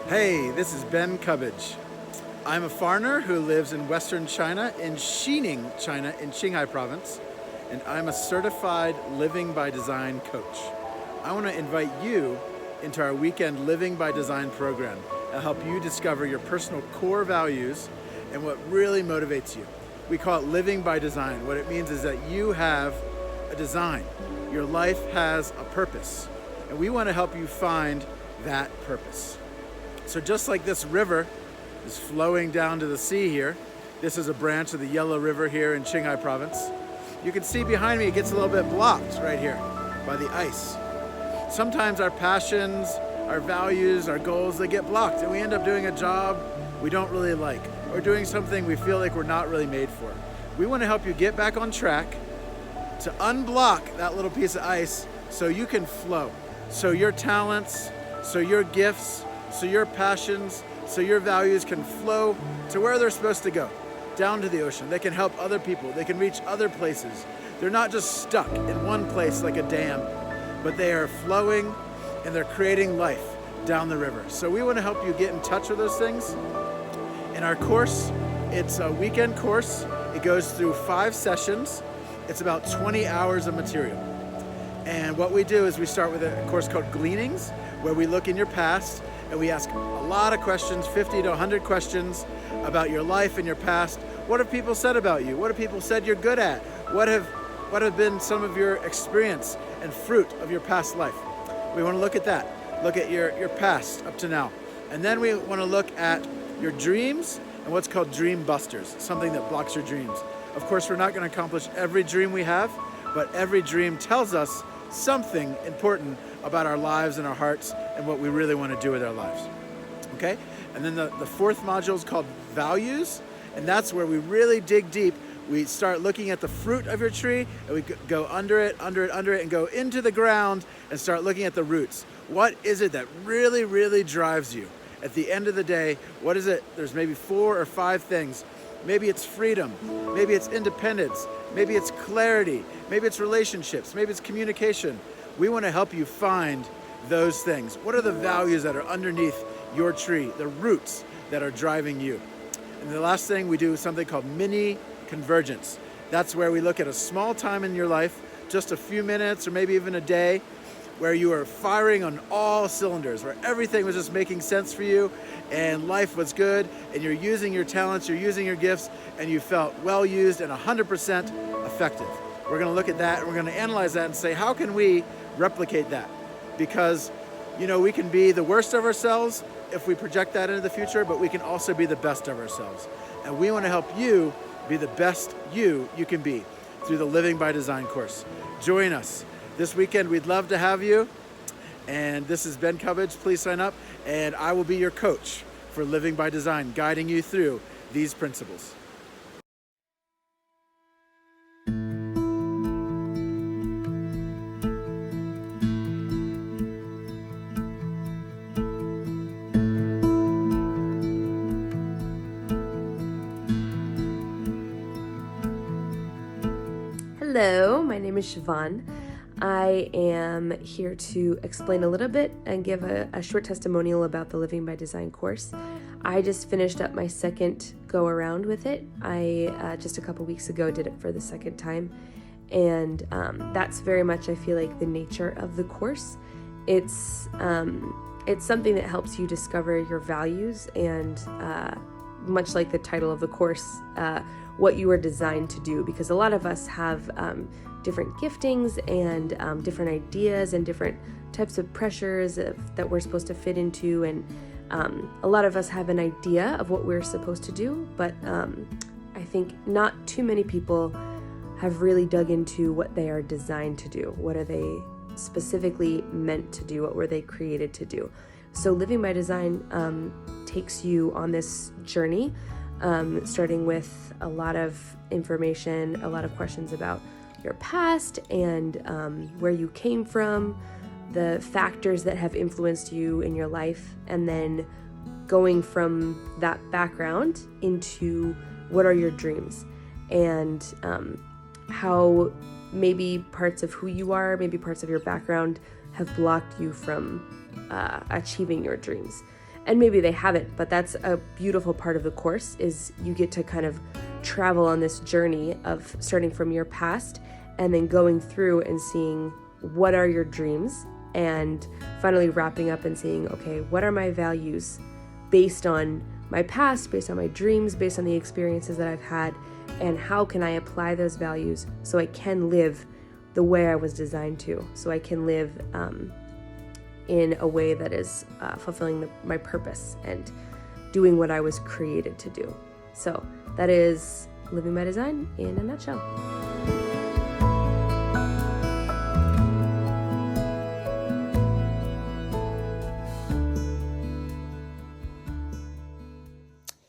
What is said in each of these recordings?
Hey, this is Ben Cubbage. I'm a foreigner who lives in Western China, in Xining, China, in Qinghai province, and I'm a certified Living by Design coach. I want to invite you into our weekend Living by Design program and help you discover your personal core values and what really motivates you. We call it Living by Design. What it means is that you have a design. Your life has a purpose, and we want to help you find that purpose. So just like this river is flowing down to the sea here, this is a branch of the Yellow River here in Qinghai province. You can see behind me it gets a little bit blocked right here by the ice. Sometimes our passions, our values, our goals, they get blocked and we end up doing a job we don't really like or doing something we feel like we're not really made for. We want to help you get back on track to unblock that little piece of ice so you can flow. So your talents, so your gifts, so your passions, so your values can flow to where they're supposed to go, down to the ocean. They can help other people. They can reach other places. They're not just stuck in one place like a dam, but they are flowing and they're creating life down the river. So we want to help you get in touch with those things. In our course, it's a weekend course. It goes through 5 sessions. It's about 20 hours of material. And what we do is we start with a course called Gleanings, where we look in your past and we ask a lot of questions, 50 to 100 questions about your life and your past. What have people said about you? What have people said you're good at? What have been some of your experience and fruit of your past life? We want to look at that. Look at your past up to now. And then we want to look at your dreams and what's called dream busters, something that blocks your dreams. Of course, we're not going to accomplish every dream we have, but every dream tells us something important about our lives and our hearts and what we really want to do with our lives. Okay? And then the 4th module is called values, and that's where we really dig deep. We start looking at the fruit of your tree, and we go under it, and go into the ground and start looking at the roots. What is it that really, really drives you? At the end of the day, what is it? There's maybe 4 or 5 things. Maybe it's freedom, maybe it's independence, maybe it's clarity, maybe it's relationships, maybe it's communication. We want to help you find those things. What are the values that are underneath your tree, the roots that are driving you? And the last thing, we do something called Mini-convergence. That's where we look at a small time in your life, just a few minutes or maybe even a day, where you are firing on all cylinders, where everything was just making sense for you and life was good and you're using your talents, you're using your gifts, and you felt well used and 100% effective. We're going to look at that and we're going to analyze that and say, how can we replicate that? Because, we can be the worst of ourselves if we project that into the future, but we can also be the best of ourselves. And we want to help you be the best you can be through the Living by Design course. Join us. This weekend, we'd love to have you. And this is Ben Cubbage. Please sign up. And I will be your coach for Living by Design, guiding you through these principles. Hello, my name is Siobhan. I am here to explain a little bit and give a short testimonial about the Living by Design course. I just finished up my second go around with it. I just a couple weeks ago did it for the second time, and that's very much, I feel like, the nature of the course. It's something that helps you discover your values and much like the title of the course, what you are designed to do, because a lot of us have different giftings and different ideas and different types of pressures that we're supposed to fit into, and a lot of us have an idea of what we're supposed to do, but I think not too many people have really dug into what they are designed to do. What are they specifically meant to do? What were they created to do? So Living by Design takes you on this journey starting with a lot of information, a lot of questions about your past and where you came from, the factors that have influenced you in your life, and then going from that background into what are your dreams and how maybe parts of who you are, maybe parts of your background have blocked you from achieving your dreams. And maybe they haven't, but that's a beautiful part of the course, is you get to kind of travel on this journey of starting from your past and then going through and seeing what are your dreams, and finally wrapping up and seeing, okay, what are my values based on my past, based on my dreams, based on the experiences that I've had, and how can I apply those values so I can live the way I was designed to, so I can live in a way that is fulfilling my purpose and doing what I was created to do. So that is Living by Design in a nutshell.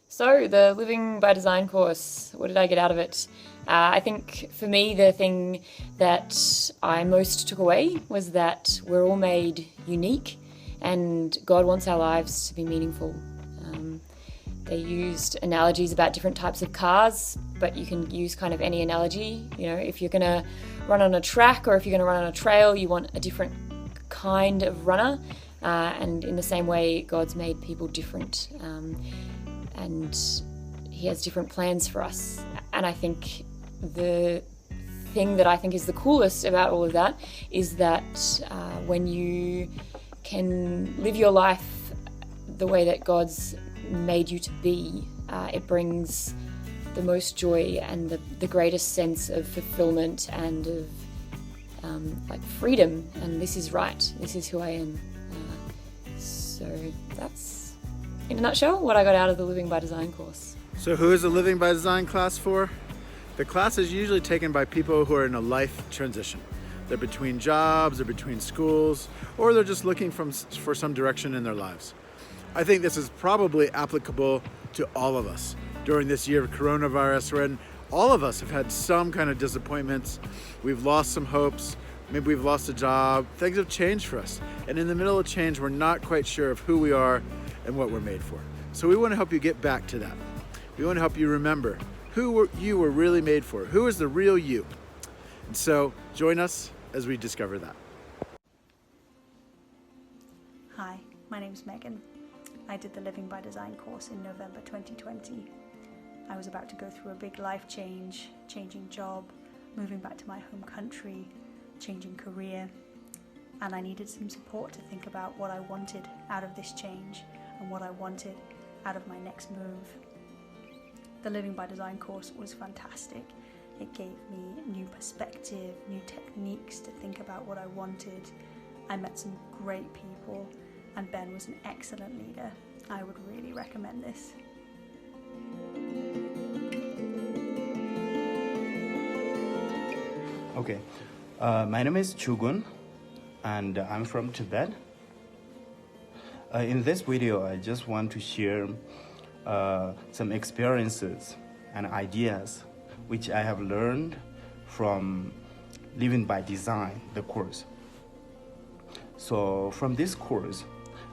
So the Living by Design course, what did I get out of it? I think for me, the thing that I most took away was that we're all made unique and God wants our lives to be meaningful. They used analogies about different types of cars, but you can use kind of any analogy. You know, if you're going to run on a track or if you're going to run on a trail, you want a different kind of runner. And in the same way, God's made people different. And he has different plans for us. And I think the thing that I think is the coolest about all of that is that when you can live your life the way that God's made you to be, it brings the most joy and the greatest sense of fulfillment and of like freedom. And this is right. This is who I am. So that's, in a nutshell, what I got out of the Living by Design course. So who is the Living by Design class for? The class is usually taken by people who are in a life transition. They're between jobs, they're between schools, or they're just looking for some direction in their lives. I think this is probably applicable to all of us during this year of coronavirus, when all of us have had some kind of disappointments. We've lost some hopes, maybe we've lost a job. Things have changed for us. And in the middle of change, we're not quite sure of who we are and what we're made for. So we want to help you get back to that. We want to help you remember who you were really made for. Who is the real you? And so join us as we discover that. Hi, my name is Megan. I did the Living by Design course in November 2020. I was about to go through a big life change, changing job, moving back to my home country, changing career, and I needed some support to think about what I wanted out of this change and what I wanted out of my next move. The Living by Design course was fantastic. It gave me new perspective, new techniques to think about what I wanted. I met some great people, and Ben was an excellent leader. I would really recommend this. Okay, my name is Chugun, and I'm from Tibet. In this video, I just want to share some experiences and ideas which I have learned from Living by Design, the course. So from this course,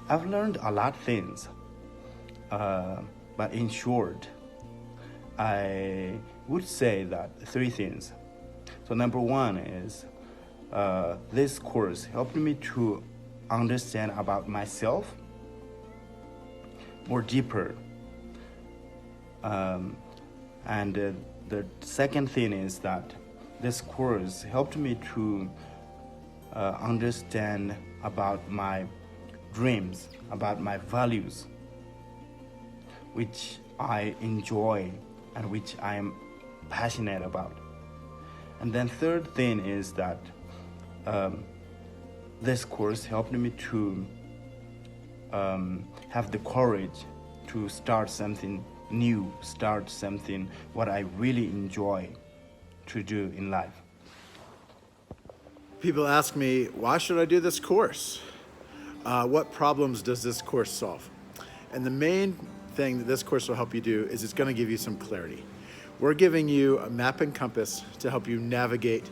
I've learned a lot of things, but in short, I would say that 3 things. So number 1 is this course helped me to understand about myself more deeper. And the second thing is that this course helped me to understand about my dreams, about my values, which I enjoy and which I am passionate about. And then third thing is that this course helped me to have the courage to start something new, start something what I really enjoy to do in life. People ask me, why should I do this course? What problems does this course solve? And the main thing that this course will help you do is it's going to give you some clarity. We're giving you a map and compass to help you navigate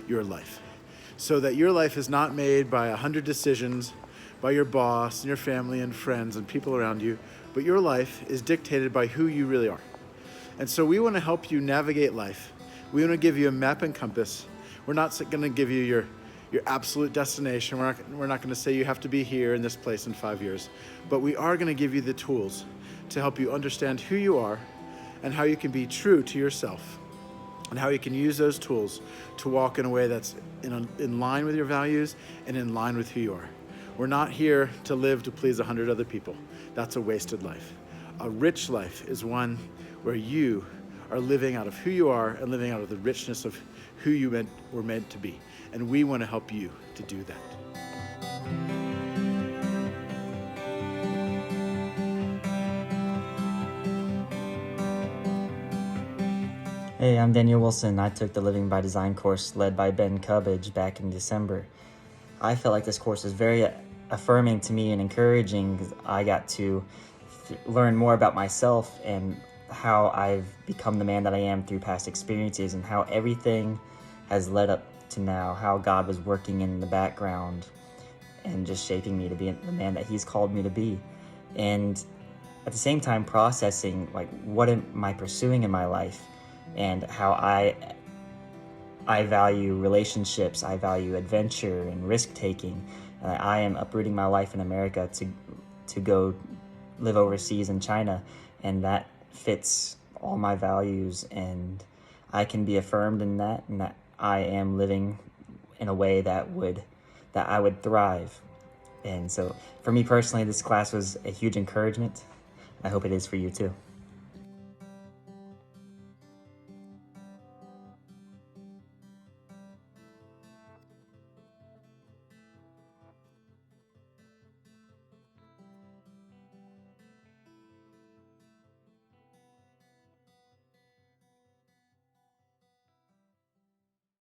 your life so that your life is not made by 100 decisions by your boss and your family and friends and people around you, but your life is dictated by who you really are. And so we want to help you navigate life. We want to give you a map and compass. We're not going to give you your absolute destination. We're not going to say you have to be here in this place in 5 years, but we are going to give you the tools to help you understand who you are and how you can be true to yourself and how you can use those tools to walk in a way that's in line with your values and in line with who you are. We're not here to live to please 100 other people. That's a wasted life. A rich life is one where you are living out of who you are and living out of the richness of who you were meant to be. And we want to help you to do that. Hey, I'm Daniel Wilson. I took the Living by Design course led by Ben Cubbage back in December. I felt like this course was very affirming to me and encouraging because I got to learn more about myself and how I've become the man that I am through past experiences and how everything has led up to now, how God was working in the background and just shaping me to be the man that He's called me to be. And at the same time processing, like, what am I pursuing in my life and how I value relationships, I value adventure and risk-taking. And I am uprooting my life in America to go live overseas in China, and that fits all my values, and I can be affirmed in that, and that I am living in a way that I would thrive. And so for me personally, this class was a huge encouragement. I hope it is for you too.